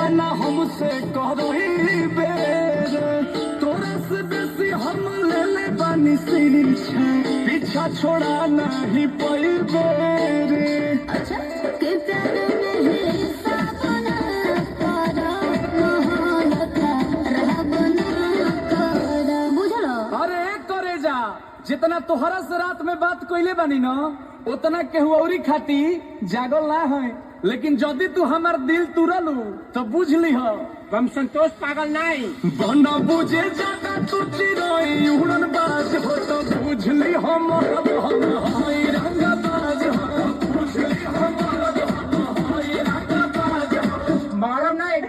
वादा ना हमसे करो ही बेर तोरा से बेसी हम ले ले बानी शिक्षा पीछा छोड़ा नहीं पैबे रे अच्छा के प्यार में हिसाब ना करो मोहलता रहब ना करो बुझलो। अरे करे जा जितना तोहरा से रात में बात कइले बानी न उतना केहू औरी खाती जागल ना है लेकिन जदि तू हमार दिल तुरलू तो बुझ लीह हम संतोष पागल नहीं बन बुझे ज्यादा तू चिरई उड़न बाज हो तो बुझ ली हम हई